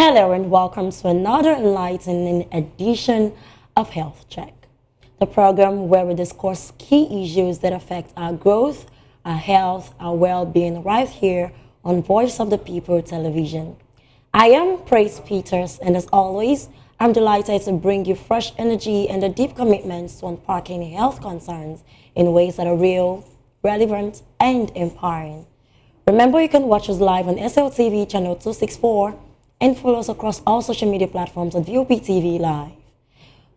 Hello and welcome to another enlightening edition of Health Check, the program where we discuss key issues that affect our growth, our health, our well-being right here on Voice of the People television. I am Praise Peters, and as always, I'm delighted to bring you fresh energy and a deep commitment to unpacking health concerns in ways that are real, relevant, and empowering. Remember, you can watch us live on SLTV channel 264 and follow us across all social media platforms at VOPTV Live.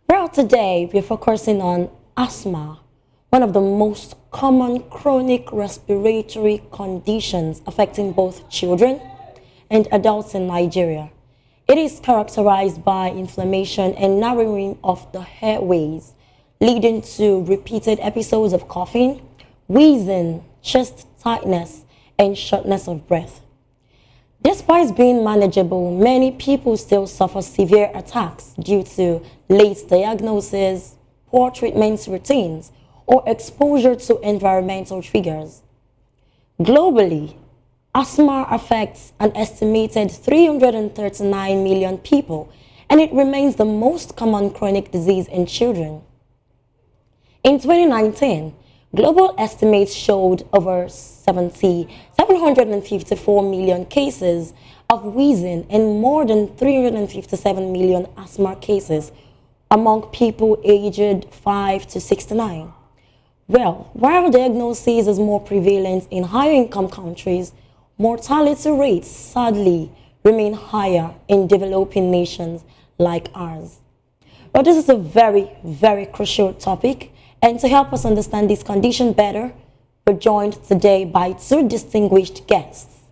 Well, today we're focusing on asthma, one of the most common chronic respiratory conditions affecting both children and adults in Nigeria. It is characterized by inflammation and narrowing of the airways, leading to repeated episodes of coughing, wheezing, chest tightness, and shortness of breath. Despite being manageable, many people still suffer severe attacks due to late diagnosis, poor treatment routines, or exposure to environmental triggers. Globally, asthma affects an estimated 339 million people, and it remains the most common chronic disease in children. In 2019, global estimates showed over 754 million cases of wheezing and more than 357 million asthma cases among people aged 5 to 69. Well, while diagnosis is more prevalent in higher income countries, mortality rates sadly remain higher in developing nations like ours. Well, this is a very, very crucial topic. And to help us understand this condition better, we're joined today by two distinguished guests.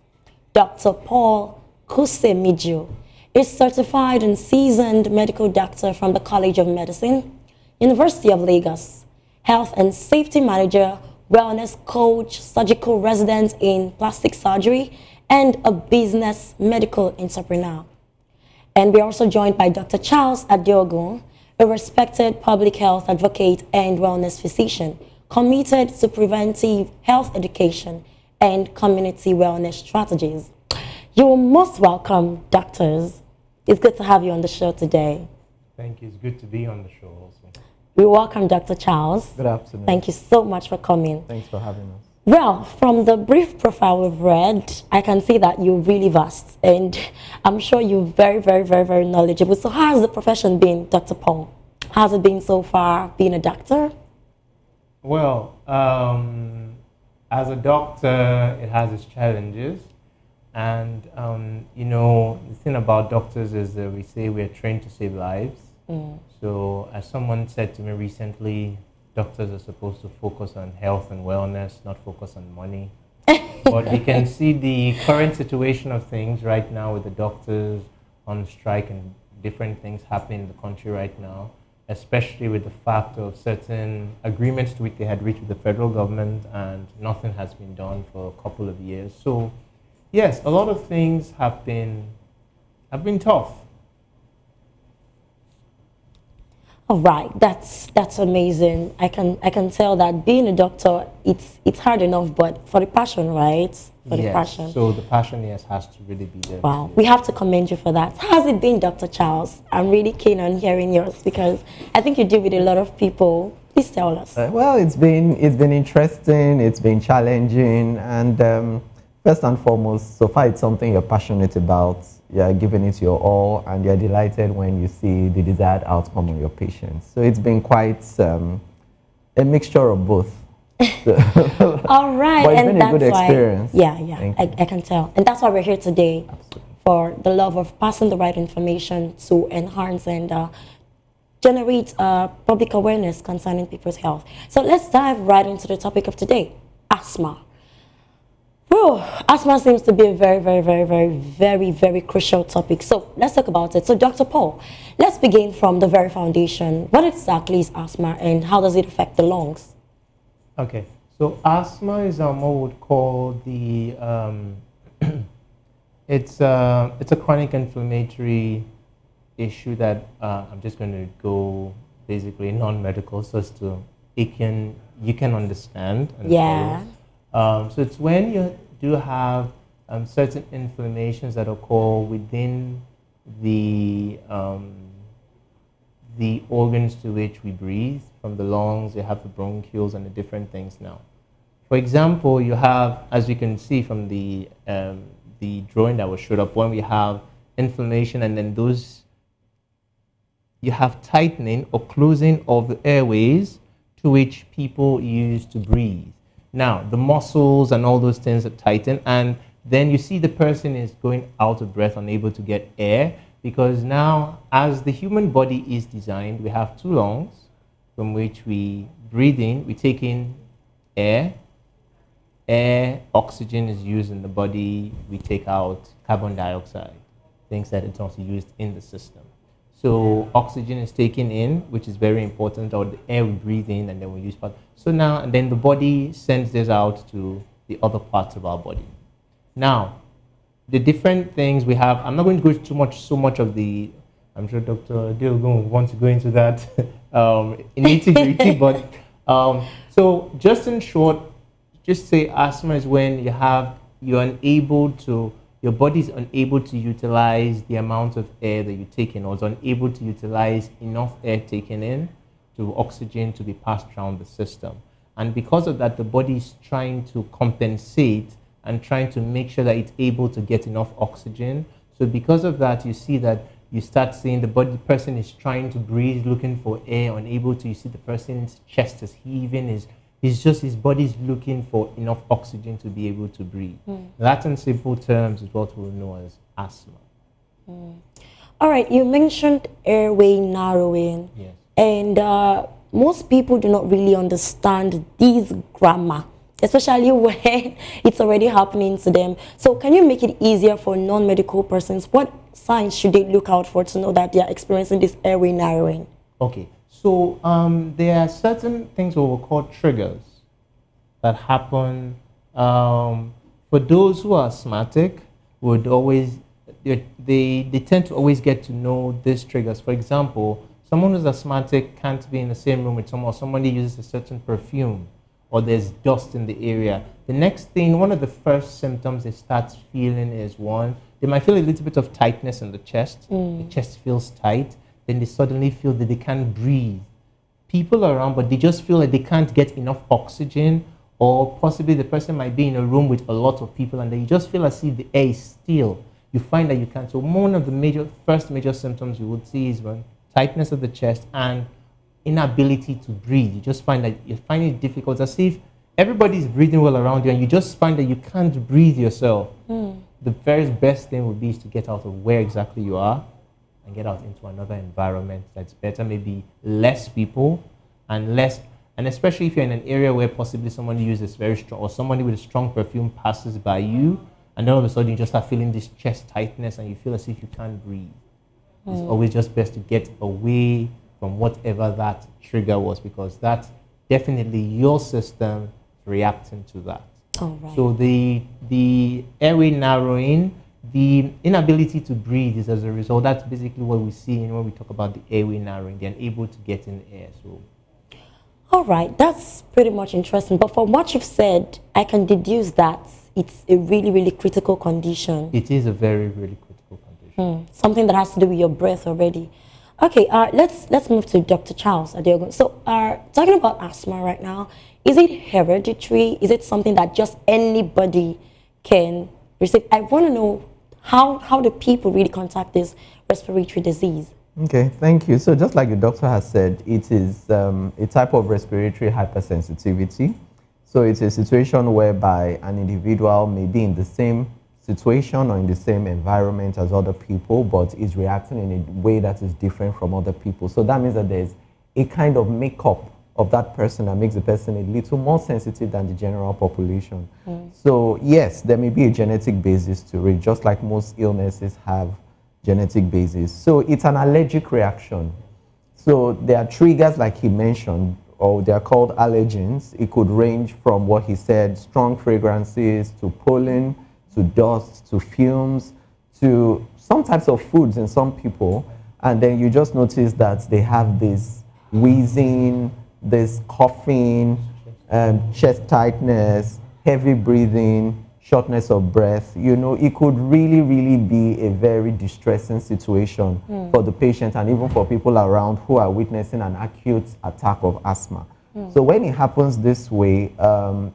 Dr. Paul Kusemijo is certified and seasoned medical doctor from the College of Medicine, University of Lagos, health and safety manager, wellness coach, surgical resident in plastic surgery, and a business medical entrepreneur. And we're also joined by Dr. Charles Adeogun, a respected public health advocate and wellness physician, committed to preventive health education and community wellness strategies. You are most welcome, doctors. It's good to have you on the show today. Thank you. It's good to be on the show also. We welcome Dr. Charles. Good afternoon. Thank you so much for coming. Thanks for having us. Well, from the brief profile we've read, I can see that you're really vast, and I'm sure you're very, very, very, very knowledgeable. So how has the profession been, Dr. Paul? How's it been so far, being a doctor? Well, as a doctor, it has its challenges. And, the thing about doctors is that we say we're trained to save lives. So as someone said to me recently, doctors are supposed to focus on health and wellness, not focus on money. But we can see the current situation of things right now with the doctors on strike and different things happening in the country right now, especially with the fact of certain agreements to which they had reached with the federal government and nothing has been done for a couple of years. So yes, a lot of things have been tough. All right, that's amazing. I can tell that being a doctor, it's hard enough, but for the passion, right? For the passion. So the passion, yes, has to really be there. Wow, we have to commend you for that. How's it been, Dr. Charles? I'm really keen on hearing yours because I think you deal with a lot of people. Please tell us. Well, it's been interesting. It's been challenging, and first and foremost, so far it's something you're passionate about. You're giving it your all, and you're delighted when you see the desired outcome on your patients. So it's been quite a mixture of both. All right, but it's and been that's a good experience. Why, I can tell, and that's why we're here today. Absolutely. For the love of passing the right information to enhance and generate public awareness concerning people's health. So let's dive right into the topic of today: asthma. Whew, asthma seems to be a very, very, very, very, very, very crucial topic. So let's talk about it. So Dr. Paul, let's begin from the very foundation. What exactly is asthma and how does it affect the lungs? Okay, so asthma is what we would call the, it's a chronic inflammatory issue that I'm just going to go basically non-medical so as to you can understand. And Yeah. follow. So it's when you do have certain inflammations that occur within the um, the organs to which we breathe. From the lungs, you have the bronchioles and the different things now. For example, you have, as you can see from the drawing that was showed up, when we have inflammation and then those, you have tightening or closing of the airways to which people use to breathe. Now, the muscles and all those things are tightened, and then you see the person is going out of breath, unable to get air, because now, as the human body is designed, we have two lungs from which we breathe in, we take in air. Air, oxygen is used in the body, we take out carbon dioxide, things that it's not used in the system. So oxygen is taken in, which is very important, or the air we breathe in and then we use part. So now, and then the body sends this out to the other parts of our body. Now, the different things we have, I'm not going to go so much of the, I'm sure Dr. Diogo wants to go into that in nitty-gritty, but so just in short, just say asthma is when you're unable to, your body is unable to utilize the amount of air that you take in, or is unable to utilize enough air taken in to oxygen to be passed around the system. And because of that, the body is trying to compensate and trying to make sure that it's able to get enough oxygen. So because of that, you see that you start seeing the person is trying to breathe, looking for air, unable to. You see the person's chest is heaving, his body's looking for enough oxygen to be able to breathe. That, in simple terms, is what we know as asthma. All right, you mentioned airway narrowing. Yes. And most people do not really understand these grammar, especially when it's already happening to them. So can you make it easier for non-medical persons? What signs should they look out for to know that they are experiencing this airway narrowing? Okay. So there are certain things what we call triggers that happen. For those who are asthmatic, would always they tend to always get to know these triggers. For example, someone who's asthmatic can't be in the same room with someone, or somebody uses a certain perfume, or there's dust in the area. The next thing, one of the first symptoms they start feeling is one, they might feel a little bit of tightness in the chest. The chest feels tight. Then they suddenly feel that they can't breathe. People are around, but they just feel like they can't get enough oxygen, or possibly the person might be in a room with a lot of people and then you just feel as if the air is still. You find that you can't. So one of the first major symptoms you would see is one, tightness of the chest and inability to breathe. You just find that you find it difficult, as if everybody is breathing well around you and you just find that you can't breathe yourself. The very best thing would be is to get out of where exactly you are and get out into another environment that's better, maybe less people and especially if you're in an area where possibly somebody uses very strong, or somebody with a strong perfume passes by you, and then all of a sudden you just start feeling this chest tightness and you feel as if you can't breathe. It's always just best to get away from whatever that trigger was, because that's definitely your system reacting to that. All right. So the airway narrowing, the inability to breathe is as a result. That's basically what we see when we talk about the airway narrowing. They're unable to get in air. So, all right, that's pretty much interesting. But from what you've said, I can deduce that it's a really, really critical condition. it is a very, really critical condition. Something that has to do with your breath already. Okay, let's move to Dr. Charles Adiogun. So, talking about asthma right now, is it hereditary? Is it something that just anybody can receive? I want to know how do people really contact this respiratory disease? Okay, thank you. So just like the doctor has said, it is a type of respiratory hypersensitivity. So it's a situation whereby an individual may be in the same situation or in the same environment as other people, but is reacting in a way that is different from other people. So that means that there's a kind of makeup of that person that makes the person a little more sensitive than the general population. So yes, there may be a genetic basis to it, just like most illnesses have genetic basis. So it's an allergic reaction. So there are triggers like he mentioned, or they're called allergens. It could range from what he said, strong fragrances, to pollen, to dust, to fumes, to some types of foods in some people. And then you just notice that they have this wheezing, this coughing, chest tightness, heavy breathing, shortness of breath, it could really, really be a very distressing situation for the patient and even for people around who are witnessing an acute attack of asthma. So when it happens this way,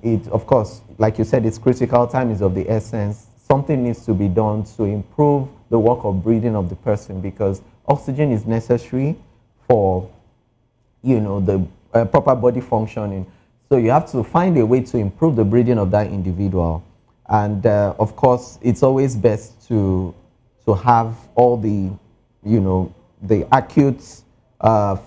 it, of course, like you said, it's critical. Time is of the essence. Something needs to be done to improve the work of breathing of the person, because oxygen is necessary for, the proper body functioning. So you have to find a way to improve the breathing of that individual. And of course, it's always best to have all the, the acute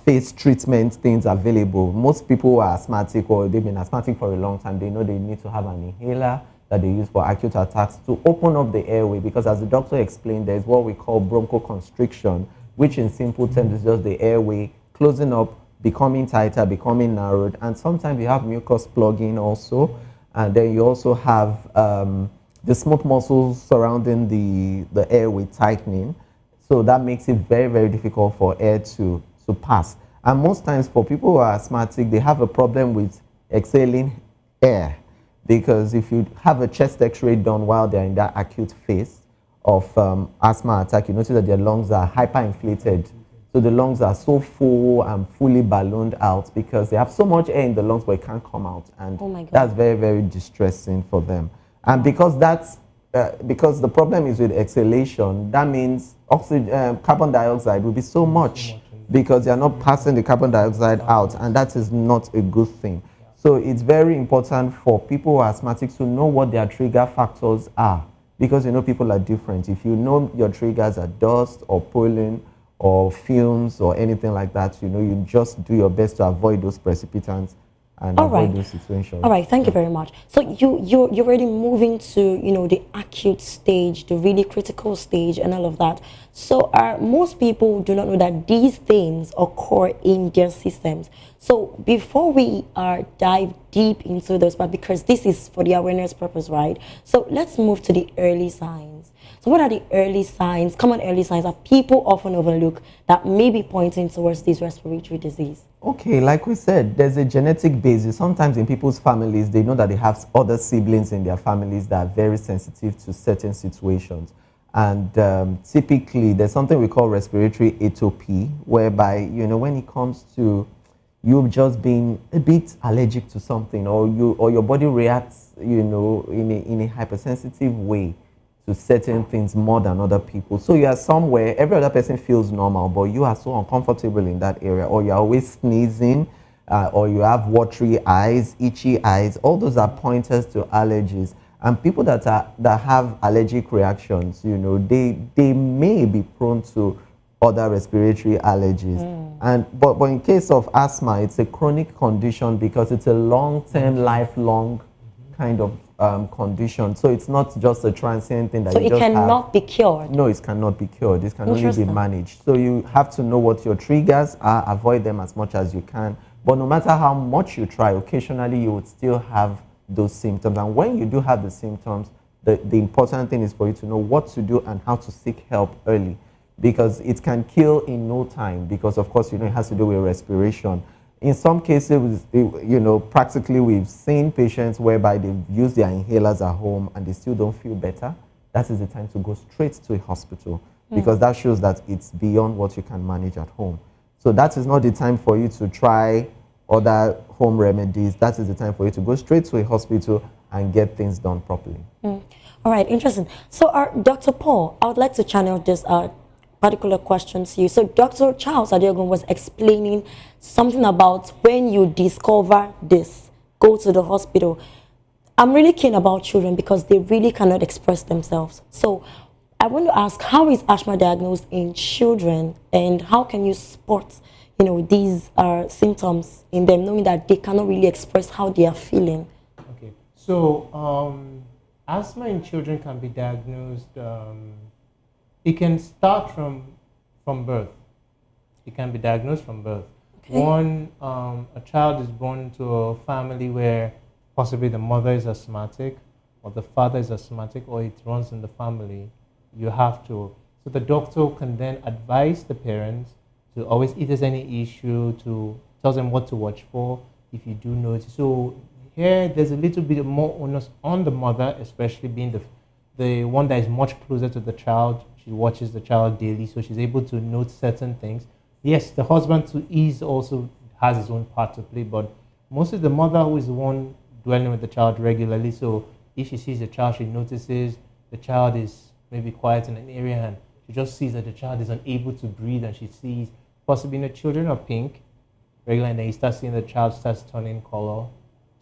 phase treatment things available. Most people who are asthmatic or they've been asthmatic for a long time, they know they need to have an inhaler that they use for acute attacks to open up the airway, because as the doctor explained, there's what we call bronchoconstriction, which in simple terms is just the airway closing up, becoming tighter, becoming narrowed, and sometimes you have mucus plugging also, and then you also have the smooth muscles surrounding the airway tightening, so that makes it very, very difficult for air to pass. And most times for people who are asthmatic, they have a problem with exhaling air, because if you have a chest x-ray done while they're in that acute phase of asthma attack, you notice that their lungs are hyperinflated. So the lungs are so full and fully ballooned out because they have so much air in the lungs, but it can't come out. And Oh my God. that's very, very distressing for them. And because because the problem is with exhalation, that means carbon dioxide will be so much because they are not passing the carbon dioxide out, and that is not a good thing. So it's very important for people who are asthmatic to know what their trigger factors are, because people are different. If you know your triggers are dust or pollen or fumes or anything like that, you just do your best to avoid those precipitants and All avoid right. those situations. All right, thank you very much. So you're already moving to the acute stage, the really critical stage, and all of that. So most people do not know that these things occur in their systems. So before we dive deep into this, but because this is for the awareness purpose, right? So let's move to the early signs. So what are the early signs, common early signs that people often overlook that may be pointing towards this respiratory disease? Okay, like we said, there's a genetic basis. Sometimes in people's families, they know that they have other siblings in their families that are very sensitive to certain situations. And typically, there's something we call respiratory atopy, whereby, when it comes to you just being a bit allergic to something, or your body reacts, in a hypersensitive way to certain things more than other people. So you are somewhere, every other person feels normal, but you are so uncomfortable in that area, or you're always sneezing, or you have watery eyes, itchy eyes. All those are pointers to allergies. And people that have allergic reactions, they may be prone to other respiratory allergies. But in case of asthma, it's a chronic condition because it's a long-term, lifelong kind of condition. So it's not just a transient thing that So you it just have. cannot be cured. No, it cannot be cured. It can only be Interesting. managed. So you have to know what your triggers are, avoid them as much as you can. But no matter how much you try, occasionally you would still have those symptoms. And when you do have the symptoms, the important thing is for you to know what to do and how to seek help early, because it can kill in no time, because of course, it has to do with respiration. In some cases, practically we've seen patients whereby they've used their inhalers at home and they still don't feel better. That is the time to go straight to a hospital, because that shows that it's beyond what you can manage at home. So that is not the time for you to try other home remedies. That is the time for you to go straight to a hospital and get things done properly. All right, interesting. So Dr. Paul, I would like to channel this particular question to you. So Dr. Charles Adiogun was explaining something about when you discover this, go to the hospital. I'm really keen about children because they really cannot express themselves. So I want to ask, how is asthma diagnosed in children, and how can you spot these symptoms in them, knowing that they cannot really express how they are feeling? Okay, so asthma in children can be diagnosed. It can start from birth. It can be diagnosed from birth. Okay. A child is born into a family where possibly the mother is asthmatic or the father is asthmatic, or it runs in the family. So the doctor can then advise the parents to always, if there's any issue, to tell them what to watch for if you do notice. So here there's a little bit more onus on the mother, especially being the one that is much closer to the child. She watches the child daily, so she's able to note certain things. Yes, the husband too is also has his own part to play, but mostly the mother who is the one dwelling with the child regularly. So if she sees the child, she notices the child is maybe quiet in an area, and she just sees that the child is unable to breathe, and she sees possibly the children are pink regular, and then you start seeing the child starts turning color,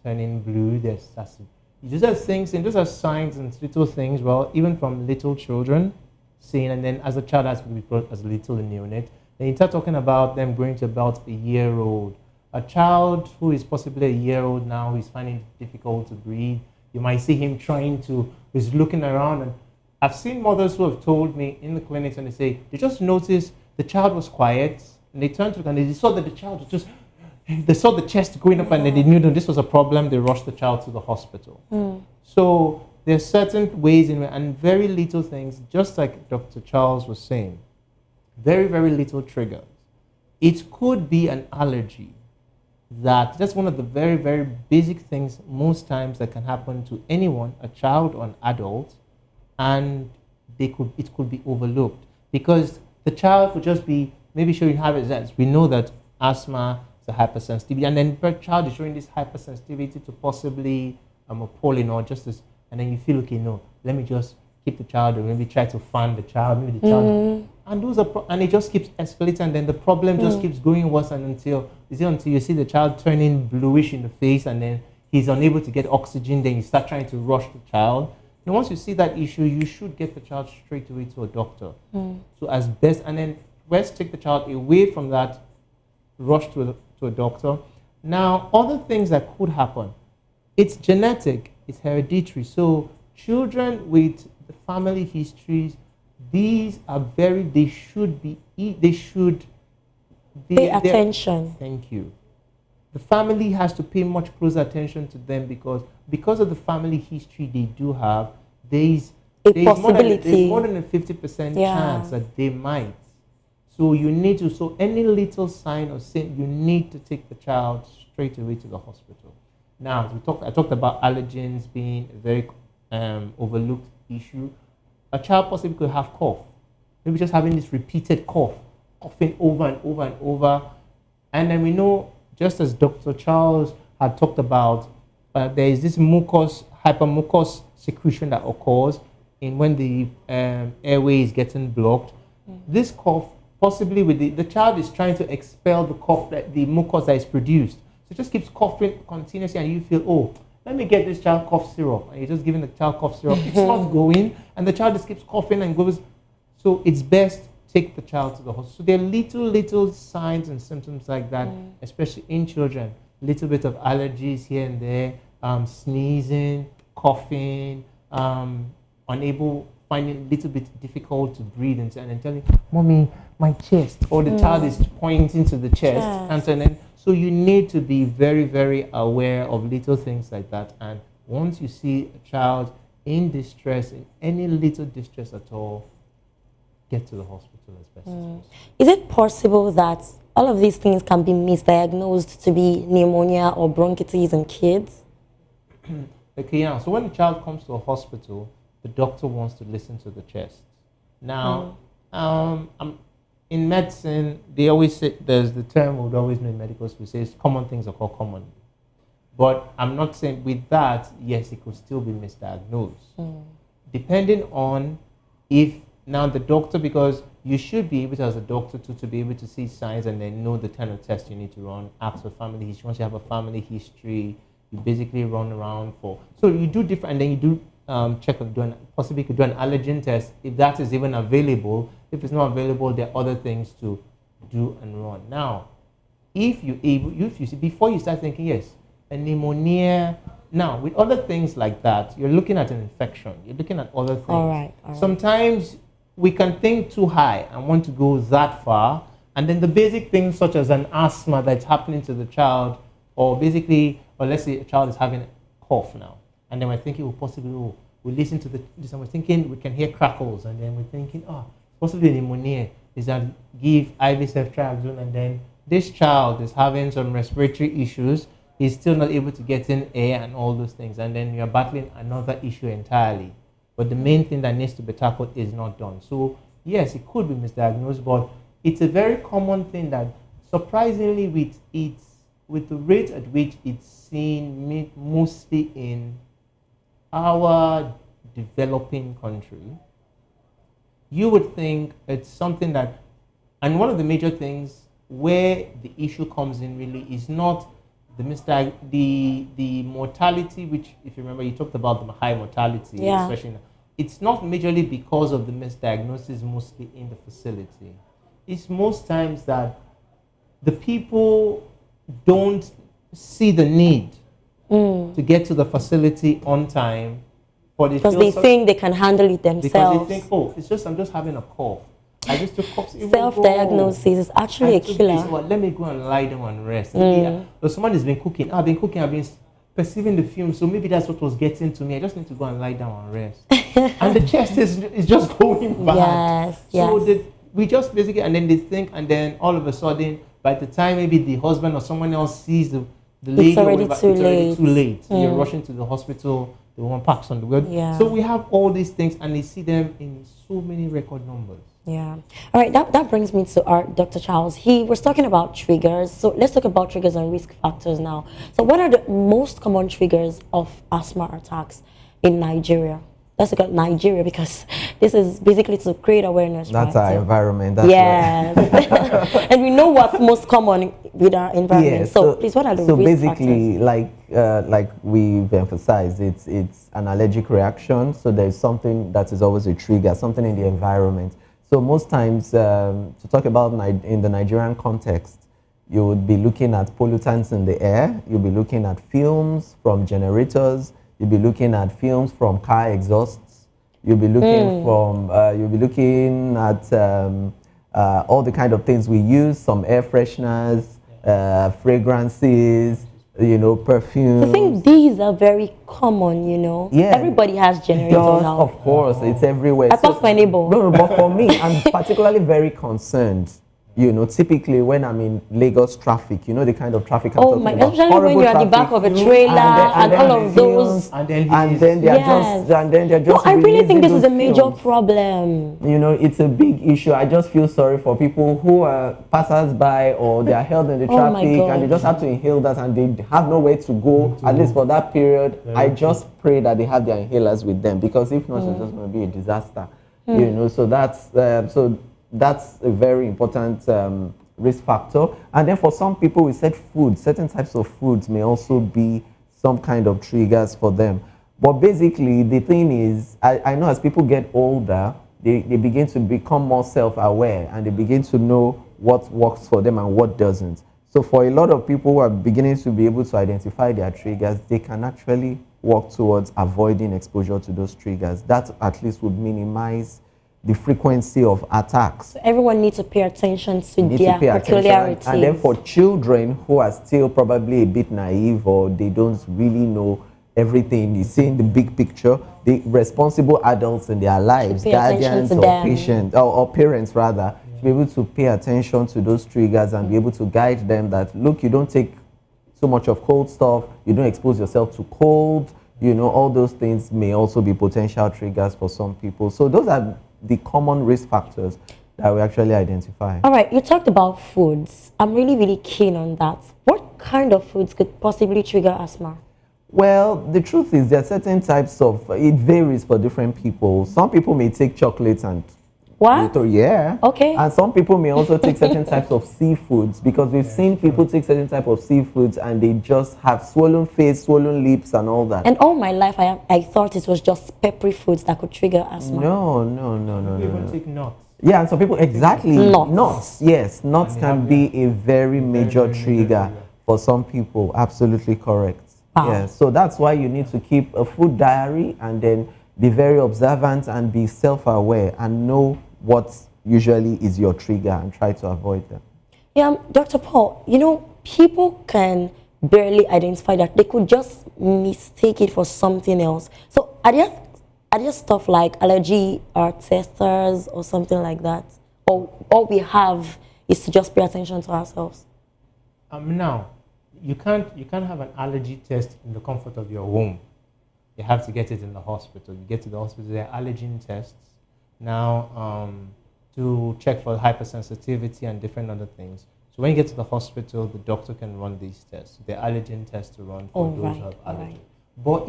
turning blue. These are things, and those are signs and little things. Well, even from little children, seeing, and then as a child has to be brought as a little neonate. Then you start talking about them going to about a year old. A child who is possibly a year old now, who is finding it difficult to breathe. You might see him he's looking around, and I've seen mothers who have told me in the clinics, and they say they just noticed the child was quiet, and they turned to it and they saw that the child was they saw the chest going up, and they knew that this was a problem. They rushed the child to the hospital. So there are certain ways and very little things, just like Dr. Charles was saying, very, very little triggers. It could be an allergy. That's one of the very, very basic things most times that can happen to anyone, a child or an adult, and it could be overlooked because the child could just be maybe showing habits. We know that asthma is a hypersensitivity, and then the child is showing this hypersensitivity to possibly a pollen or just this, and then you feel, okay, no, let me just keep the child, or maybe try to fan the child, maybe the child, and it just keeps escalating, and then the problem just keeps going worse, and until you see the child turning bluish in the face, and then he's unable to get oxygen, then you start trying to rush the child. And once you see that issue, you should get the child straight away to a doctor. So as best, and then let's take the child away from that, rush to a doctor. Now, other things that could happen, it's genetic, it's hereditary. So children with the family histories, they should pay attention. Thank you. The family has to pay much closer attention to them because of the family history they do have. There's possibility. More than a 50% chance that they might. So so any little sign or symptom, you need to take the child straight away to the hospital. Now, I talked about allergens being a very overlooked issue. A child possibly could have cough, maybe just having this repeated coughing over and over and over. And then we know, just as Dr. Charles had talked about, there is this hypermucous secretion that occurs when the airway is getting blocked. This cough, possibly with the child is trying to expel the cough, the mucus that is produced. So it just keeps coughing continuously, and you feel, oh, let me get this child cough syrup. And you're just giving the child cough syrup. It's not going, and the child just keeps coughing and goes. So it's best take the child to the hospital. So there are little signs and symptoms like that, especially in children. Little bit of allergies here and there, sneezing, coughing, finding a little bit difficult to breathe, and then telling, mommy, my chest, or the child is pointing to the chest, and then so you need to be very, very aware of little things like that. And once you see a child in distress, in any little distress at all, get to the hospital as best as possible. Is it possible that all of these things can be misdiagnosed to be pneumonia or bronchitis in kids? Okay, yeah. So when a child comes to a hospital, the doctor wants to listen to the chest. Now, in medicine, they always say, there's the term we would always know in medical school, says common things are called common. But I'm not saying with that, yes, it could still be misdiagnosed. Depending on if now the doctor, because you should be able to, as a doctor, to be able to see signs and then know the kind of test you need to run, ask for family history. Once you have a family history, you basically run around so you do different, and then you do check on possibly you could do an allergen test if that is even available. If it's not available, there are other things to do and run. Now, if you see, before you start thinking, yes, a pneumonia. Now, with other things like that, you're looking at an infection. You're looking at other things. All right. Sometimes we can think too high and want to go that far, and then the basic things such as an asthma that's happening to the child, or let's say a child is having a cough now, and then we're thinking, we listen to this, and we're thinking we can hear crackles, and then we're thinking, possibly pneumonia, is that give IV ceftriaxone, and then this child is having some respiratory issues, he's still not able to get in air and all those things, and then you're battling another issue entirely. But the main thing that needs to be tackled is not done. So yes, it could be misdiagnosed, but it's a very common thing that surprisingly with the rate at which it's seen mostly in our developing country, you would think it's something that, and one of the major things where the issue comes in really is not the mortality, which, if you remember, you talked about the high mortality, Yeah. especially now. It's not majorly because of the misdiagnosis mostly in the facility. It's most times that the people don't see the need to get to the facility on time, for they Because feel they such- think they can handle it because themselves. they think, oh, I'm just having a cough. I just took coughs. Self-diagnosis is actually a killer. Well, let me go and lie down and rest. Yeah. So someone has been cooking. I've been perceiving the fumes. So maybe that's what was getting to me. I just need to go and lie down and rest. And the chest is just going bad. Yes, So yes. we just basically, and then they think, and then all of a sudden, by the time maybe the husband or someone else sees the lady, already or whatever, too it's already late. too late. You're rushing to the hospital. The woman parks on the road. Yeah. So we have all these things, and they see them in so many record numbers. Yeah. All right. That brings me to our Dr. Charles. He was talking about triggers. So let's talk about triggers and risk factors now. So what are the most common triggers of asthma attacks in Nigeria? Let's look at Nigeria because this is basically to create awareness. That's right? our So- environment. That's Yes. And we know what's most common with our environment. Yeah, so please, what are the so risk basically, factors? like we've emphasized, it's an allergic reaction. So there's something that is always a trigger, something in the environment. So most times, to talk about in the Nigerian context, you would be looking at pollutants in the air. You'll be looking at fumes from generators. You'll be looking at fumes from car exhausts. You'll be looking at all the kind of things we use, some air fresheners, fragrances, perfumes. I think these are very common, Yeah. Everybody has generators Just, now. of course, it's everywhere. I thought my neighbor. No, but for me, I'm particularly very concerned. Typically when I'm in Lagos traffic, the kind of traffic I'm Oh talking my, about. especially when Horrible you're at the back traffic, of a trailer and then all the of those. And then they're Yes. they're No, just I really think this releasing is a those major fumes. problem. It's a big issue. I just feel sorry for people who are passers-by or they are held in the Oh my traffic God. and they just have to inhale that and they have nowhere to go, at least for that period. I just pray that they have their inhalers with them because if not, it's just going to be a disaster. So that's a very important risk factor. And then for some people, we said food, certain types of foods may also be some kind of triggers for them. But basically, the thing is, I know as people get older, they begin to become more self-aware and they begin to know what works for them and what doesn't. So for a lot of people who are beginning to be able to identify their triggers, they can actually work towards avoiding exposure to those triggers. That at least would minimize the frequency of attacks. So everyone needs to pay attention to Need their to pay attention. peculiarities. And then for children who are still probably a bit naive or they don't really know everything, you seeing the big picture, the responsible adults in their lives, pay attention guardians to or them. patients or parents rather, to be able to pay attention to those triggers and be able to guide them that, look, you don't take so much of cold stuff, you don't expose yourself to cold, all those things may also be potential triggers for some people. So those are the common risk factors that we actually identify. All right, you talked about foods. I'm really, really keen on that. What kind of foods could possibly trigger asthma? Well, the truth is there are certain types of, it varies for different people. Some people may take chocolates and What? yeah. Okay. And some people may also take certain types of seafoods because we've seen people take certain type of seafoods and they just have swollen face, swollen lips and all that. And all my life, I thought it was just peppery foods that could trigger asthma. No. You even take nuts. Yeah, and some people, exactly. Nuts. Nuts, yes. Nuts And they can have be a very major major trigger trigger. for some people. Absolutely correct. Wow. Yeah, so that's why you need to keep a food diary and then be very observant and be self-aware and know what usually is your trigger and try to avoid them. Yeah, Dr. Paul, people can barely identify that. They could just mistake it for something else. So are there stuff like allergy testers or something like that? Or all we have is to just pay attention to ourselves? Now, you can't have an allergy test in the comfort of your home. You have to get it in the hospital. You get to the hospital, there are allergen tests now to check for hypersensitivity and different other things. So when you get to the hospital, the doctor can run these tests. The allergen tests to run for those who have allergy. But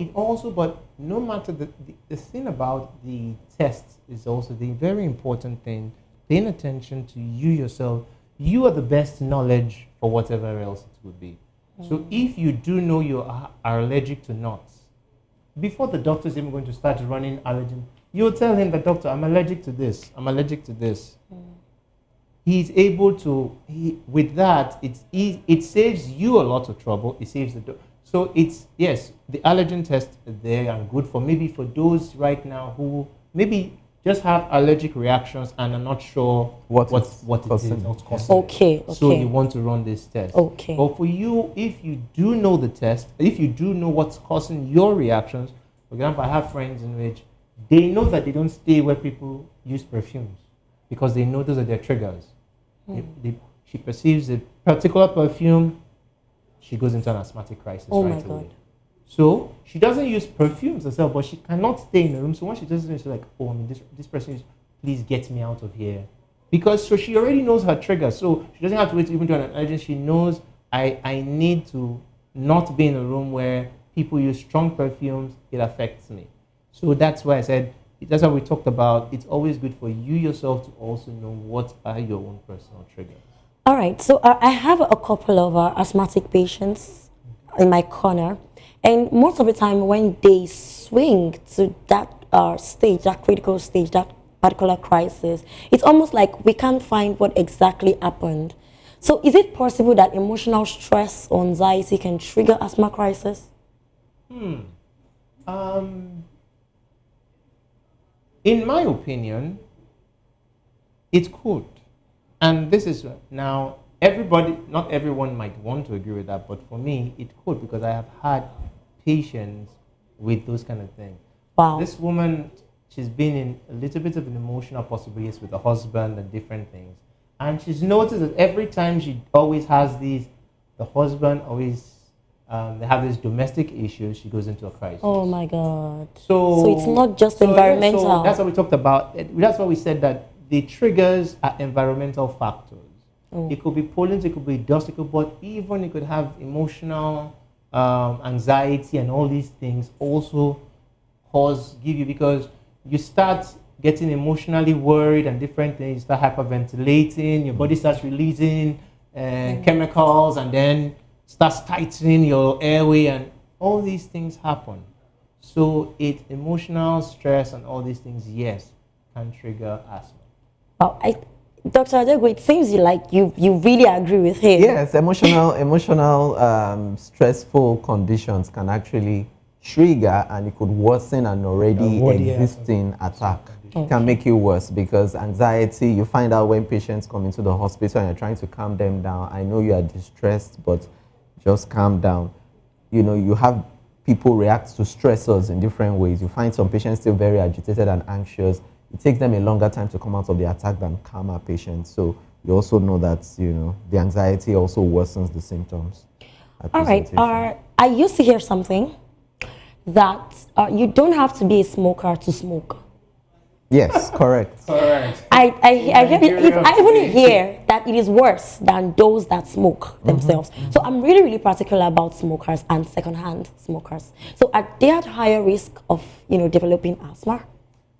no matter the thing about the tests is also the very important thing, paying attention to you yourself. You are the best knowledge for whatever else it would be. So if you do know you are allergic to nuts, before the doctor is even going to start running allergen, you'll tell him, the doctor, I'm allergic to this, I'm allergic to this. He's able to, with that, it saves you a lot of trouble. It saves the doctor. So it's, yes, the allergen test is there and good for maybe for those right now who maybe just have allergic reactions and are not sure what it is, what's causing Okay. it. So you want to run this test. Okay. But for you, if you do know the test, if you do know what's causing your reactions, for example, I have friends in which they know that they don't stay where people use perfumes because they know those are their triggers. She perceives a particular perfume, she goes into an asthmatic crisis Oh right my away. God. So she doesn't use perfumes herself, but she cannot stay in the room. So when she does it, she's like, oh, I mean, this person is, please get me out of here. Because so she already knows her trigger. So she doesn't have to wait to even do an allergen. She knows I need to not be in a room where people use strong perfumes. It affects me. So that's why I said, that's why we talked about, it's always good for you yourself to also know what are your own personal triggers. All right, so I have a couple of asthmatic patients in my corner, and most of the time when they swing to that stage, that critical stage, that particular crisis, it's almost like we can't find what exactly happened. So is it possible that emotional stress or anxiety can trigger asthma crisis? In my opinion, it could. And this is now, not everyone might want to agree with that, but for me, it could, because I have had patients with those kind of things. Wow. This woman, she's been in a little bit of an emotional possibilities with the husband and different things. And she's noticed that every time she always has these, the husband always, they have these domestic issues, she goes into a crisis. Oh my God. So it's not just environmental. So that's what we talked about. That's why we said that the triggers are environmental factors. It could be pollens, it could be dust, but even it could have emotional anxiety and all these things also give you, because you start getting emotionally worried and different things, you start hyperventilating, your body starts releasing chemicals, and then starts tightening your airway, and all these things happen. So emotional stress and all these things, yes, can trigger asthma. Wow, Dr. Adego, it seems you really agree with him. Yes, emotional, stressful conditions can actually trigger, and it could worsen an already existing attack. It can make it worse, because anxiety, you find out when patients come into the hospital and you're trying to calm them down. I know you are distressed, but just calm down. You know, you have people react to stressors in different ways. You find some patients still very agitated and anxious. It takes them a longer time to come out of the attack than calmer patients. So you also know that, you know, the anxiety also worsens the symptoms. All right. I used to hear something that you don't have to be a smoker to smoke. Yes, correct. Correct. I even hear that it is worse than those that smoke themselves. So I'm really, really particular about smokers and secondhand smokers. So are they at higher risk of, developing asthma?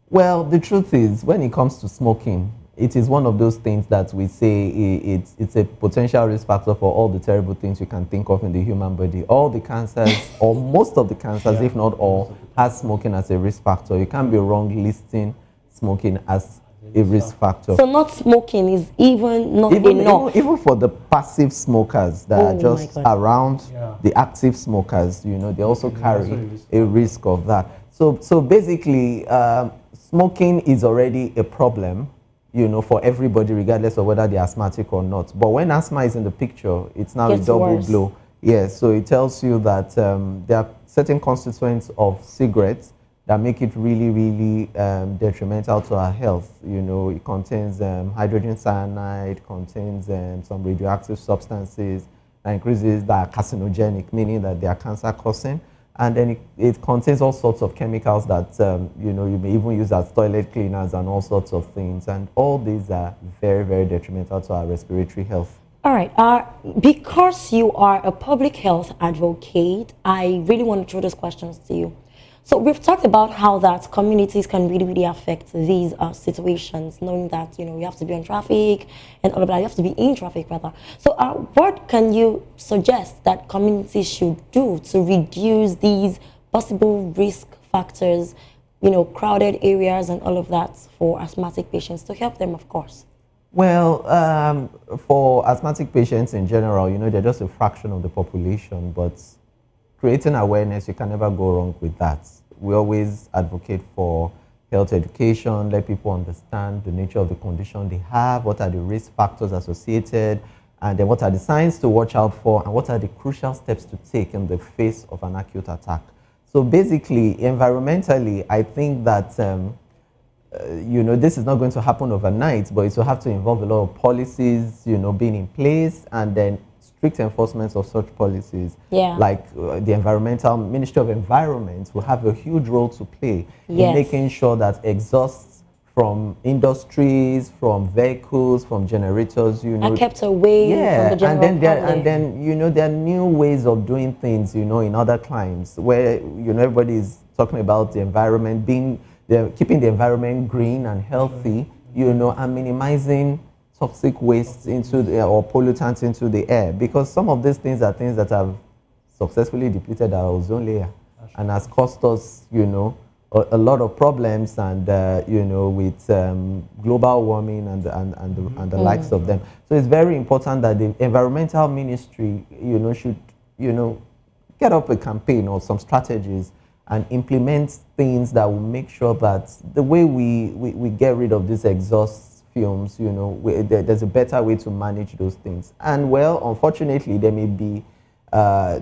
Well, the truth is, when it comes to smoking, it is one of those things that we say it's a potential risk factor for all the terrible things you can think of in the human body. All the cancers, or most of the cancers, if not all, has smoking as a risk factor. You can't be wrong listing smoking as a risk factor. So not smoking is not enough. Even for the passive smokers that are just around the active smokers, they also carry a risk of that. So basically, smoking is already a problem, for everybody, regardless of whether they're asthmatic or not. But when asthma is in the picture, it's now a double blow. Yes, so it tells you that there are certain constituents of cigarettes that make it really, really detrimental to our health. It contains hydrogen cyanide, contains some radioactive substances, increases that are carcinogenic, meaning that they are cancer causing. And then it contains all sorts of chemicals that you know, you may even use as toilet cleaners and all sorts of things. And all these are very, very detrimental to our respiratory health. All right. Because you are a public health advocate, I really want to throw those questions to you. So we've talked about how that communities can really, really affect these situations, knowing that, you know, you have to be on traffic and all of that. You have to be in traffic, rather. So what can you suggest that communities should do to reduce these possible risk factors, you know, crowded areas and all of that for asthmatic patients to help them, of course? Well, for asthmatic patients in general, you know, they're just a fraction of the population, but creating awareness, you can never go wrong with that. We always advocate for health education, let people understand the nature of the condition they have, what are the risk factors associated, and then what are the signs to watch out for, and what are the crucial steps to take in the face of an acute attack. So basically, environmentally, I think that you know, this is not going to happen overnight, but it will have to involve a lot of policies, you know, being in place, and then strict enforcement of such policies. Yeah. Like the environmental Ministry of Environment will have a huge role to play in Yes. making sure that exhausts from industries, from vehicles, from generators, you know, Are kept away from the general and then you know, there are new ways of doing things, you know, in other climes where, you know, everybody is talking about the environment being, keeping the environment green and healthy, you know, and minimizing toxic waste into the, or pollutants into the air, because some of these things are things that have successfully depleted our ozone layer and has cost us, you know, a lot of problems, and you know, with global warming and the likes of them. So it's very important that the environmental ministry, you know, should, you know, get up a campaign or some strategies and implement things that will make sure that the way we get rid of these exhaust fumes, you know, there's a better way to manage those things. And well, unfortunately, there may be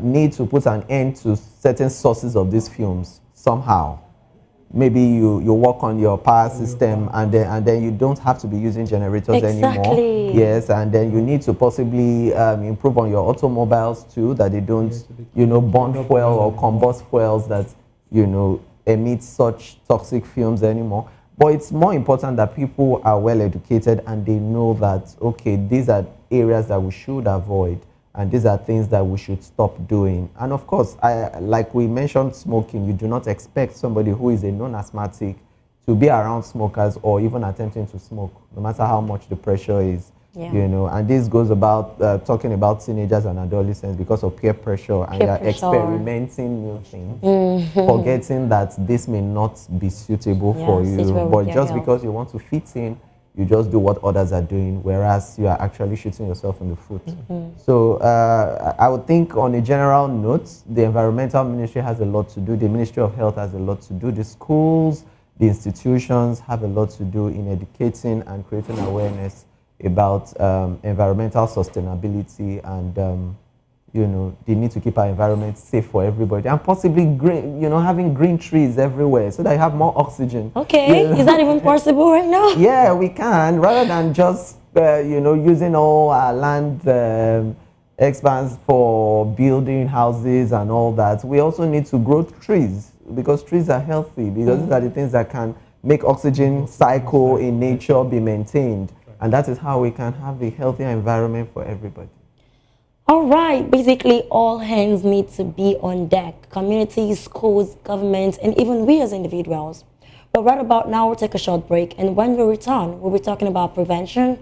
need to put an end to certain sources of these fumes somehow. Maybe you work on your power system, and then you don't have to be using generators anymore. Yes, and then you need to possibly improve on your automobiles too, that they don't, you know, burn fuel or combust fuels that, you know, emit such toxic fumes anymore. But it's more important that people are well educated and they know that, okay, these are areas that we should avoid, and these are things that we should stop doing. And of course, like we mentioned, smoking, you do not expect somebody who is a non-asthmatic to be around smokers or even attempting to smoke, no matter how much the pressure is. Yeah. You know, and this goes about talking about teenagers and adolescents because of peer pressure, and you're experimenting new things, forgetting that this may not be suitable for you. But just because you want to fit in, you just do what others are doing, whereas you are actually shooting yourself in the foot. So I would think, on a general note, the environmental ministry has a lot to do. The Ministry of Health has a lot to do. The schools, the institutions have a lot to do in educating and creating awareness about environmental sustainability, and you know, they need to keep our environment safe for everybody, and possibly green, you know, having green trees everywhere so that you have more oxygen. Okay, you know? Is that even possible right now? Yeah, we can, rather than just you know, using all our land expanse for building houses and all that. We also need to grow trees, because trees are healthy, because these are the things that can make oxygen cycle in nature be maintained. And that is how we can have a healthier environment for everybody. All right, basically all hands need to be on deck. Communities, schools, governments, and even we as individuals. But right about now, we'll take a short break. And when we return, we'll be talking about prevention,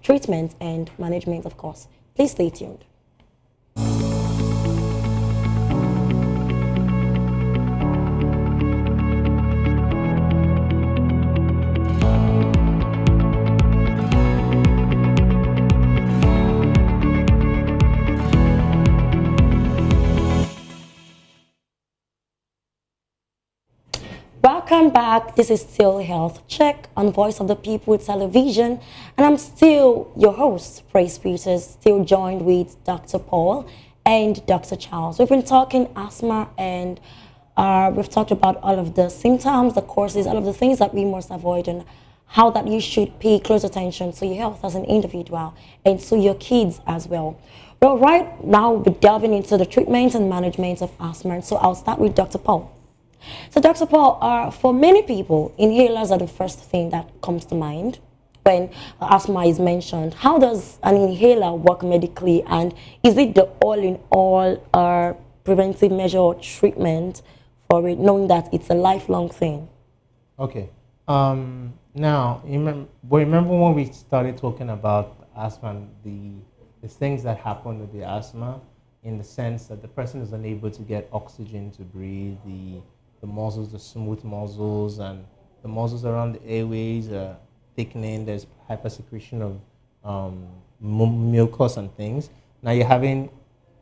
treatment, and management, of course. Please stay tuned. Welcome back. This is still Health Check on Voice of the People Television, and I'm still your host, Praise Peters, still joined with Dr. Paul and Dr. Charles. We've been talking asthma, and we've talked about all of the symptoms, the courses, all of the things that we must avoid, and how that you should pay close attention to your health as an individual and to your kids as well. Well, right now we're delving into the treatment and management of asthma. So I'll start with Dr. Paul. So Dr. Paul, for many people, inhalers are the first thing that comes to mind when asthma is mentioned. How does an inhaler work medically, and is it the all-in-all preventive measure or treatment for it, knowing that it's a lifelong thing? Okay. Now, remember when we started talking about asthma and the things that happen with the asthma, in the sense that the person is unable to get oxygen to breathe, the muscles, the smooth muscles, and the muscles around the airways are thickening. There's hypersecretion of mucus and things. Now you're having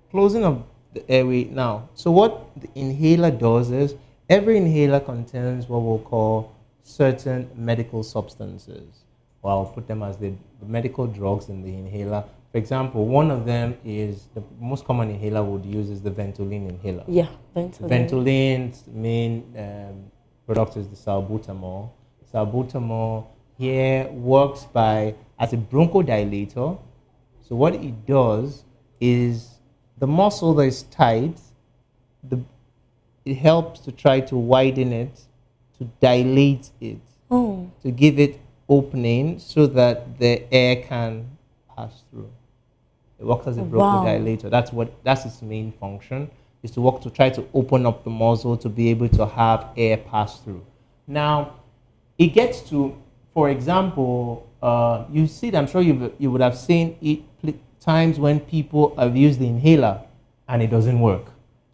closing of the airway. Now, so what the inhaler does is every inhaler contains what we'll call certain medical substances. Or I'll put them as the medical drugs in the inhaler. For example, one of them is the most common inhaler would use is the Ventolin inhaler. Yeah, Ventolin. Ventolin's main product is the salbutamol. Salbutamol here works as a bronchodilator. So what it does is the muscle that is tight, it helps to try to widen it, to dilate it, to give it opening so that the air can pass through. It works as a bronchodilator. That's its main function, is to work to try to open up the muscle to be able to have air pass through. Now, it gets to, for example, you see, I'm sure you would have seen it times when people have used the inhaler and it doesn't work.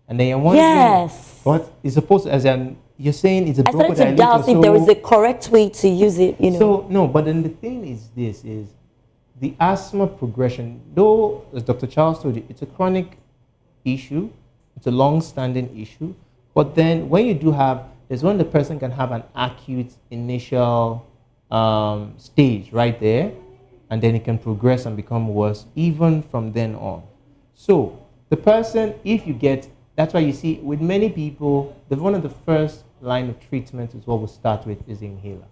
And then you're wondering, yes, what is supposed to, you're saying it's a bronchodilator. I started to doubt if there is a correct way to use it, So, no, but then the thing is the asthma progression, though, as Dr. Charles told you, it's a chronic issue, it's a long-standing issue, but then when you do there's when the person can have an acute initial stage right there, and then it can progress and become worse even from then on. So the person, that's why you see with many people, one of the first line of treatment is what we start with is the inhaler.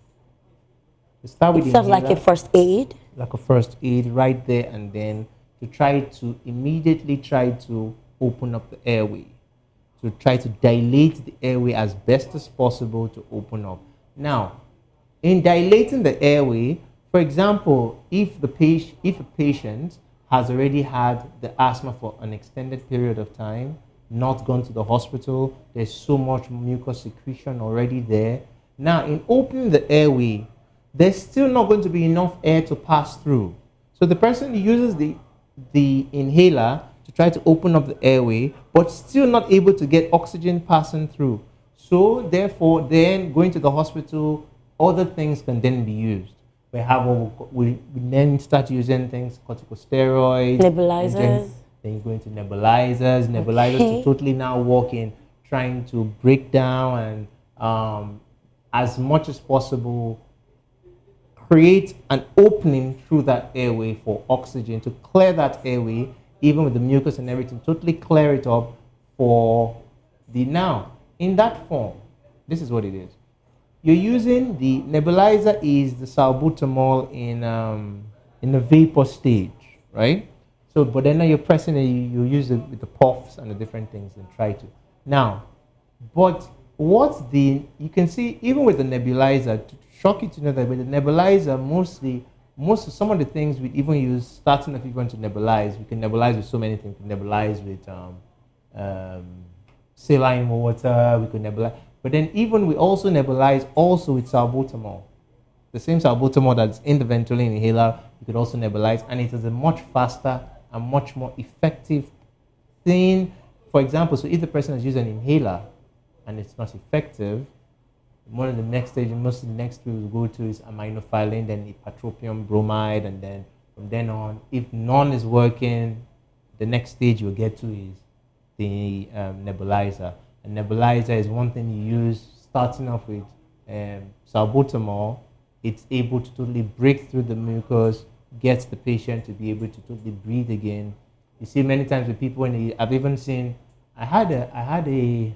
We start with it sounds like a first aid. Like a first aid right there, and then to try to immediately try to open up the airway, to try to dilate the airway as best as possible to open up. Now, in dilating the airway, for example, if a patient has already had the asthma for an extended period of time, not gone to the hospital, there's so much mucus secretion already there. Now, in opening the airway, there's still not going to be enough air to pass through. So the person uses the inhaler to try to open up the airway, but still not able to get oxygen passing through. So therefore, then going to the hospital, other things can then be used. We then start using things, corticosteroids, nebulizers. Then you go into nebulizers to totally now work in trying to break down and as much as possible create an opening through that airway for oxygen, to clear that airway, even with the mucus and everything, totally clear it up for now. In that form, this is what it is. You're using the nebulizer is the salbutamol in the vapor stage, right? So, but then now you're pressing it, you use it with the puffs and the different things and try to. Now, but you can see even with the nebulizer, to shock you to know that with the nebulizer, some of the things we even use, starting if you're going to nebulize, we can nebulize with so many things. We can nebulize with saline water, we could nebulize. But then even we also nebulize also with salbutamol. The same salbutamol that's in the Ventolin inhaler, you could also nebulize, and it is a much faster and much more effective thing. For example, so if the person has used an inhaler and it's not effective, one of the next stages, most of the next we will go to is aminophylline, then ipratropium bromide, and then from then on, if none is working, the next stage you'll get to is the nebulizer. A nebulizer is one thing you use starting off with salbutamol. It's able to totally break through the mucus, gets the patient to be able to totally breathe again. You see many times with people, I've even seen, I had a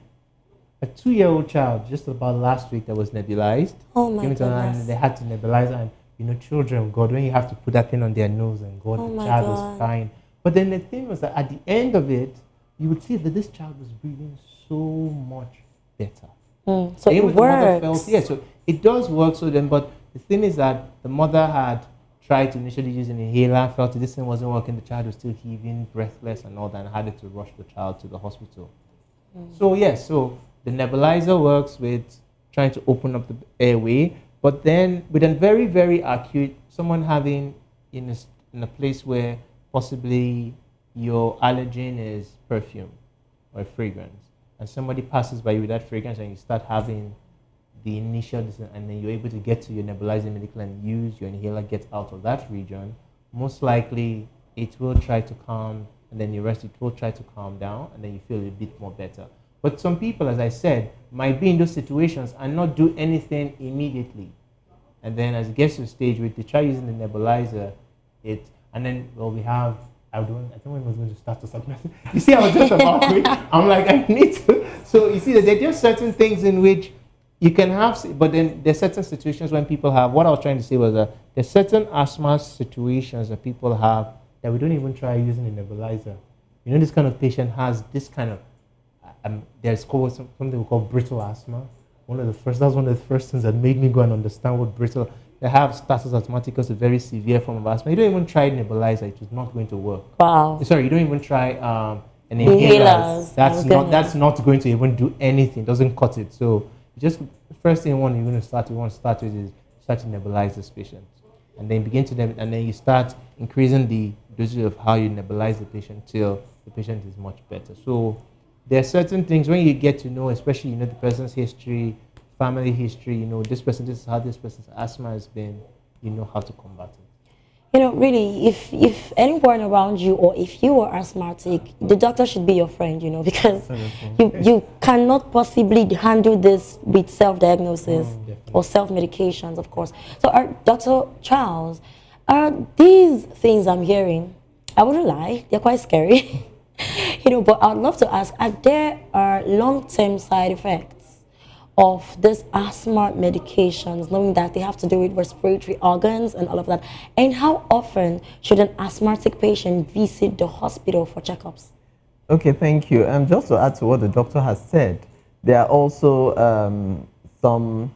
2-year-old child just about last week that was nebulized. Oh my goodness. And they had to nebulize, and children, God, when you have to put that thing on their nose, and God, the child was crying. But then the thing was that at the end of it, you would see that this child was breathing so much better. So And it even the mother works. felt, yeah, so it does work. So then, but the thing is that the mother had tried to initially use an inhaler, felt that this thing wasn't working, the child was still heaving, breathless, and all that, and had to rush the child to the hospital. So yes, so the nebulizer works with trying to open up the airway, but then with a very, very acute, someone having in a place where possibly your allergen is perfume or fragrance, and somebody passes by you with that fragrance, and you start having the initial, and then you're able to get to your nebulizer medical and use your inhaler, get out of that region, most likely it will try to calm, and then the rest it will try to calm down, and then you feel a bit more better. But some people, as I said, might be in those situations and not do anything immediately. And then as it gets to a stage where they try using the nebulizer, and then, well, we have, I think when I was going to start to start messing. You see, I was just about to, I'm like, I need to. So you see that there are just certain things in which you can have, but then there's certain situations when people have, what I was trying to say was that there's certain asthma situations that people have that we don't even try using a nebulizer. You know, this kind of patient has this kind of, there's something we call brittle asthma. That's one of the first things that made me go and understand what brittle, they have status asthmaticus, a very severe form of asthma. You don't even try nebulizer, it is not going to work. Wow. Sorry, you don't even try an inhaler. Inhalers. That's not going to even do anything, it doesn't cut it. So just the first thing you want to start with is start to nebulize this patient. And then and then you start increasing the dosage of how you nebulize the patient till the patient is much better. So there are certain things when you get to know, especially the person's history, family history, this is how this person's asthma has been, you know how to combat it. Really, if anyone around you or if you are asthmatic, the doctor should be your friend, because you cannot possibly handle this with self-diagnosis or self-medications, of course. So, Dr. Charles, these things I'm hearing, I wouldn't lie, they're quite scary, but I'd love to ask, are there long-term side effects of this asthma medications, knowing that they have to do with respiratory organs and all of that? And how often should an asthmatic patient visit the hospital for checkups? Okay, thank you. Just to add to what the doctor has said, there are also some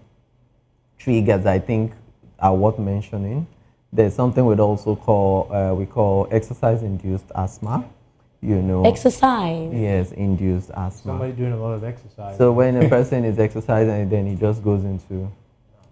triggers I think are worth mentioning. There's something we call exercise-induced asthma. Exercise. Yes, induced asthma. Somebody doing a lot of exercise. So when a person is exercising, then he just goes into.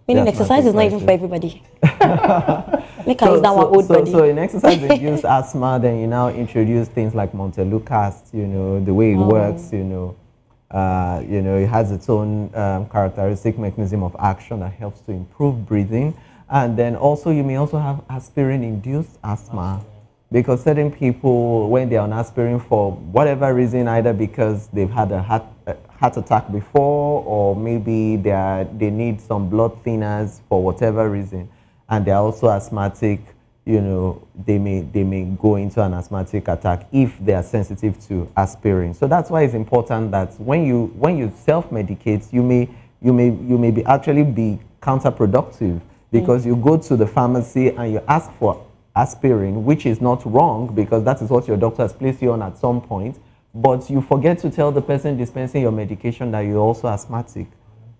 Meaning exercise is not even for everybody. Make use that one old body. So in exercise-induced asthma, then you now introduce things like Montelukast. The way it works. It has its own characteristic mechanism of action that helps to improve breathing, and then also you may also have aspirin-induced asthma. Because certain people, when they're on aspirin for whatever reason, either because they've had a heart attack before, or maybe they need some blood thinners for whatever reason, and they're also asthmatic, they may go into an asthmatic attack if they are sensitive to aspirin. So that's why it's important that when you self-medicate, you may be actually be counterproductive, because you go to the pharmacy and you ask for aspirin, which is not wrong because that is what your doctor has placed you on at some point, but you forget to tell the person dispensing your medication that you're also asthmatic,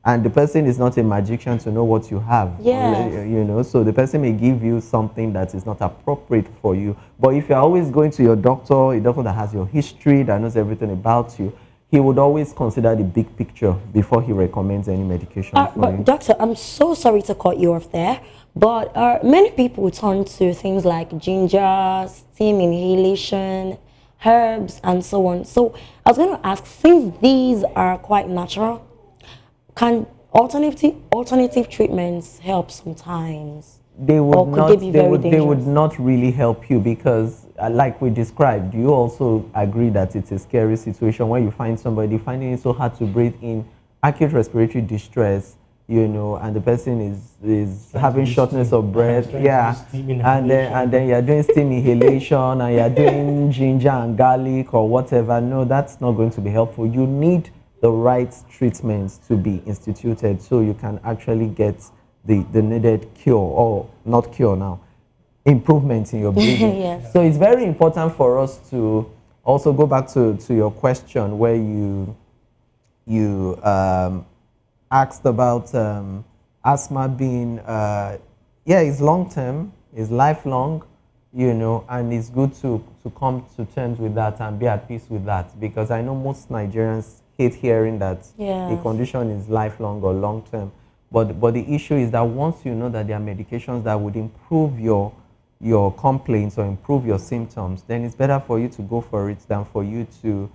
and the person is not a magician to know what you have. Yes. So the person may give you something that is not appropriate for you. But if you're always going to your doctor, a doctor that has your history, that knows everything about you, he would always consider the big picture before he recommends any medication for but you. Doctor, I'm so sorry to cut you off there, but many people turn to things like ginger, steam inhalation, herbs, and so on. So I was going to ask, since these are quite natural, can alternative treatments help sometimes? They would Or could not. they be very They would dangerous? not really help you because, like we described, you also agree that it's a scary situation when you find somebody finding it so hard to breathe in acute respiratory distress, and the person is having shortness of breath, and then you're doing steam inhalation and you're doing ginger and garlic or whatever. No, that's not going to be helpful. You need the right treatments to be instituted so you can actually get the needed cure, or not cure now, improvement in your breathing. Yes. So it's very important for us to also go back to your question where you asked about asthma being, yeah, it's long term, it's lifelong, and it's good to come to terms with that and be at peace with that, because I know most Nigerians hate hearing that a Yes. condition is lifelong or long term. But the issue is that once you know that there are medications that would improve your complaints or improve your symptoms, then it's better for you to go for it than for you to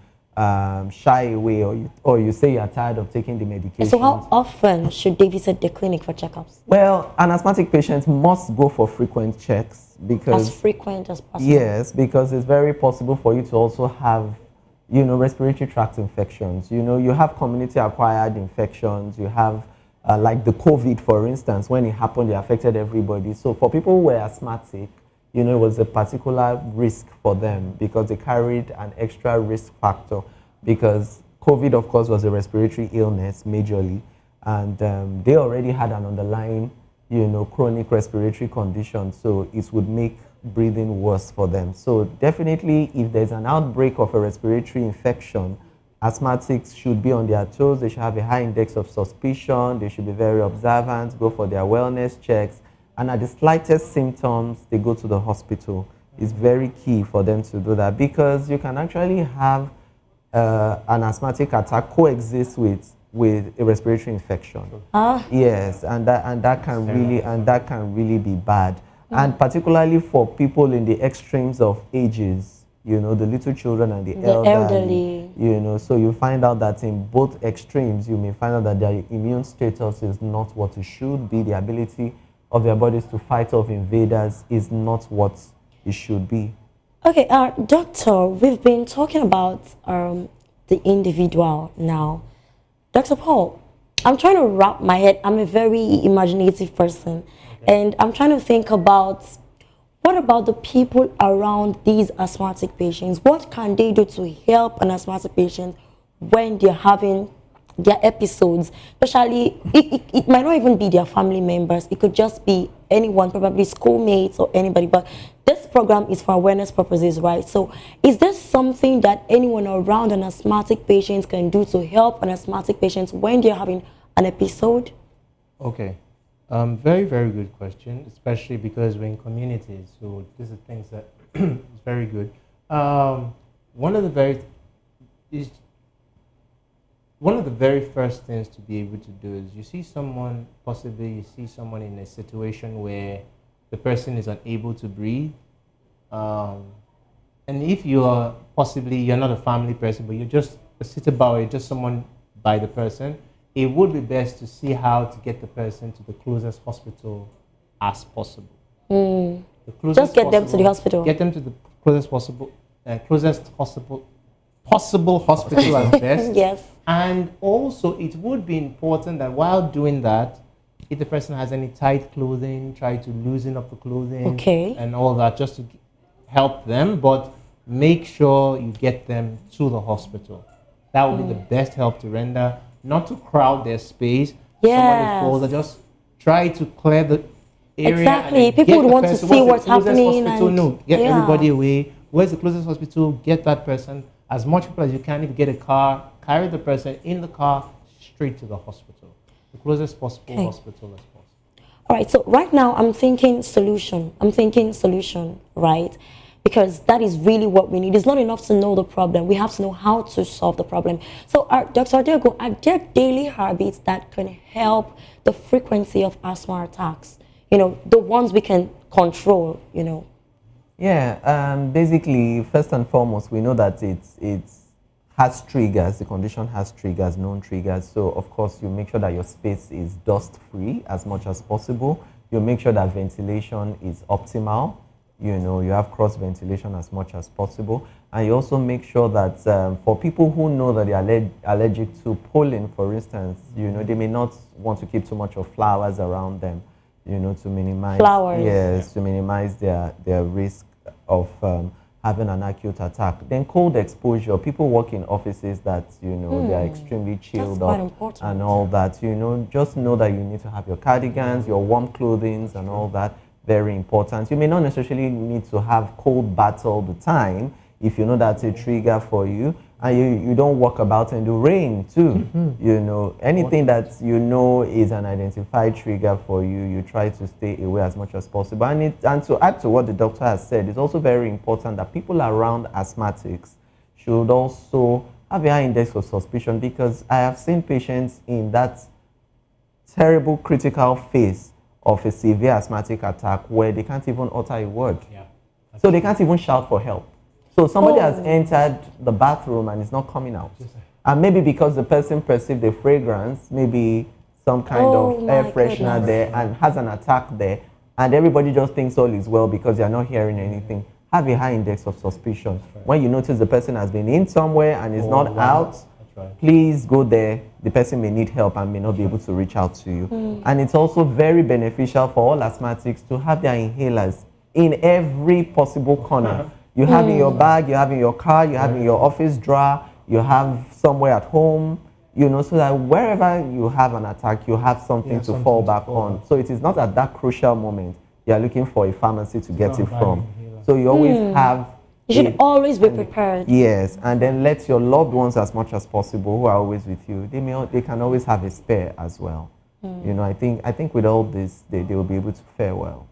shy away, or you say you're tired of taking the medication. So how often should they visit the clinic for checkups? Well, an asthmatic patient must go for frequent checks because As frequent as possible. yes, because it's very possible for you to also have, respiratory tract infections. You have community acquired infections. You have like the COVID, for instance, when it happened, it affected everybody. So for people who were asthmatic, it was a particular risk for them because they carried an extra risk factor, because COVID, of course, was a respiratory illness majorly, and they already had an underlying, chronic respiratory condition, so it would make breathing worse for them. So definitely, if there's an outbreak of a respiratory infection, asthmatics should be on their toes. They should have a high index of suspicion. They should be very observant, go for their wellness checks, and at the slightest symptoms, they go to the hospital. It's very key for them to do that, because you can actually have an asthmatic attack coexist with a respiratory infection. Yes, and that can really be bad. And particularly for people in the extremes of ages, the little children and the elderly. So you find out that in both extremes, you may find out that their immune status is not what it should be. The ability of their bodies to fight off invaders is not what it should be. Okay, doctor, we've been talking about the individual now. Dr. Paul, I'm trying to wrap my head. I'm a very imaginative person. And I'm trying to think about, what about the people around these asthmatic patients? What can they do to help an asthmatic patient when they're having their episodes? Especially, it might not even be their family members. It could just be anyone, probably schoolmates or anybody. But this program is for awareness purposes, right? So is there something that anyone around an asthmatic patient can do to help an asthmatic patient when they're having an episode? Okay. Very, very good question, especially because we're in communities. So these are things that is very good. One of the very first things to be able to do is you see someone in a situation where the person is unable to breathe. And if you're not a family person, but you're just a sitter-bower, you're just someone by the person, it would be best to see how to get the person to the closest hospital as possible. Just get them to the hospital. Get them to the closest possible hospital as best. Yes. And also, it would be important that while doing that, if the person has any tight clothing, try to loosen up the clothing and all that, just to help them. But make sure you get them to the hospital. That would be the best help to render. Not to crowd their space. Yes. Somebody falls, just try to clear the area. Exactly. People would want to see what's happening. Get everybody away. Where's the closest hospital? Get that person. As much people as you can. If you get a car, carry the person in the car straight to the hospital. The closest possible hospital as possible. All right. So right now I'm thinking solution, right? Because that is really what we need. It's not enough to know the problem. We have to know how to solve the problem. So, Dr. Diego, are there daily habits that can help the frequency of asthma attacks? The ones we can control, Yeah, basically, first and foremost, we know that it has triggers. The condition has triggers, known triggers. So, of course, you make sure that your space is dust-free as much as possible. You make sure that ventilation is optimal. You have cross ventilation as much as possible, and you also make sure that for people who know that they are allergic to pollen, for instance, they may not want to keep too much of flowers around them, to minimize flowers. Yes, to minimize their risk of having an acute attack. Then cold exposure. People work in offices that they are extremely chilled up and all that. Just know that you need to have your cardigans, your warm clothing, and all that. very important. You may not necessarily need to have cold baths all the time if you know that's a trigger for you. And you don't walk about in the rain too. You know, anything that you know is an identified trigger for you, you try to stay away as much as possible. And to add to what the doctor has said, it's also very important that people around asthmatics should also have a high index of suspicion, because I have seen patients in that terrible critical phase of a severe asthmatic attack where they can't even utter a word. Yeah. So they can't even shout for help. So somebody has entered the bathroom and is not coming out. And maybe because the person perceived a fragrance, maybe some kind of air freshener there, and has an attack there, and everybody just thinks all is well because you're not hearing anything. Have a high index of suspicion. When you notice the person has been in somewhere and is not out, please go there. The person may need help and may not be able to reach out to you. And it's also very beneficial for all asthmatics to have their inhalers in every possible corner. You have in your bag, you have in your car, you have in your office drawer, you have somewhere at home, you know, so that wherever you have an attack, you have something to fall back on. So it is not at that crucial moment you are looking for a pharmacy to get it from. So you always have... You should always be prepared. Yes, and then let your loved ones, as much as possible, who are always with you, they can always have a spare as well. You know, I think with all this, they will be able to fare well.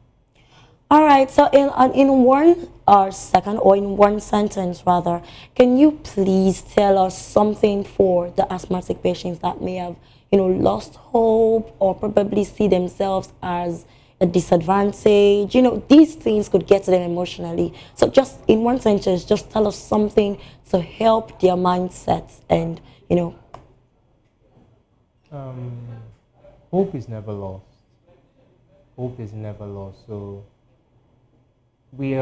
All right, so in one second, or in one sentence rather, can you please tell us something for the asthmatic patients that may have, you know, lost hope or probably see themselves as a disadvantage? You know, these things could get to them emotionally. So just in one sentence, just tell us something to help their mindsets and, you know. Hope is never lost. Hope is never lost. So we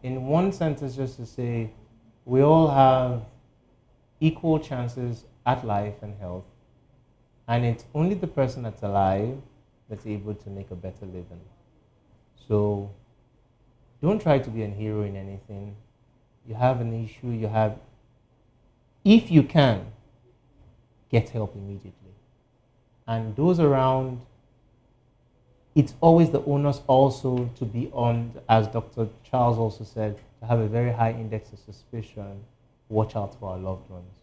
in one sentence, just to say, we all have equal chances at life and health, and it's only the person that's alive that's able to make a better living. So don't try to be a hero in anything. You have an issue, if you can, get help immediately. And those around, it's always the onus also to be on, as Dr. Charles also said, to have a very high index of suspicion. Watch out for our loved ones.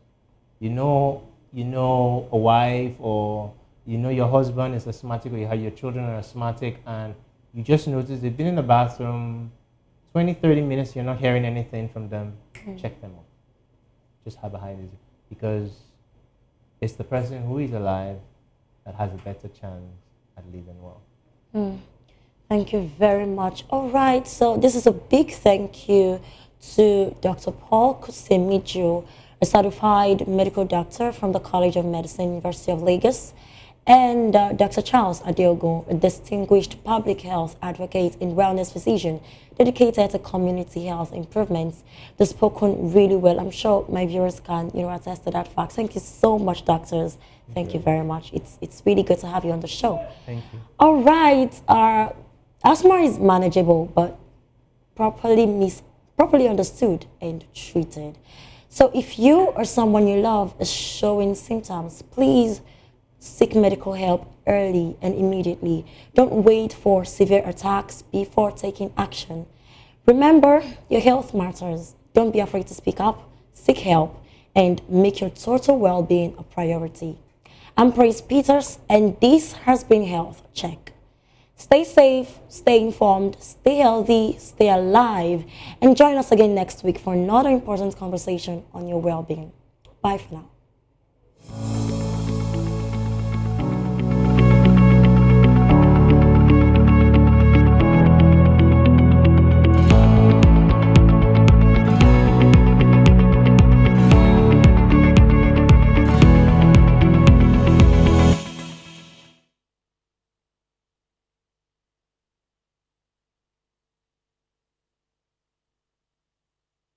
You know a wife, or you know your husband is asthmatic, or you have your children are asthmatic, and you just notice they've been in the bathroom 20, 30 minutes, you're not hearing anything from them. Check them out. Just have a high index, because it's the person who is alive that has a better chance at living well. Thank you very much. All right, so this is a big thank you to Dr. Paul Kusemijo, a certified medical doctor from the College of Medicine, University of Lagos, and Dr. Charles Adeogun, a distinguished public health advocate and wellness physician dedicated to community health improvements. They've spoken really well. I'm sure my viewers can, you know, attest to that fact. Thank you so much, doctors. Thank you very much. It's really good to have you on the show. Thank you. All right. Asthma is manageable, but properly understood and treated. So if you or someone you love is showing symptoms, please seek medical help early and immediately. Don't wait for severe attacks before taking action. Remember, your health matters. Don't be afraid to speak up, seek help, and make your total well-being a priority. I'm Praise Peters, and this has been Health Check. Stay safe, stay informed, stay healthy, stay alive, and join us again next week for another important conversation on your well-being. Bye for now.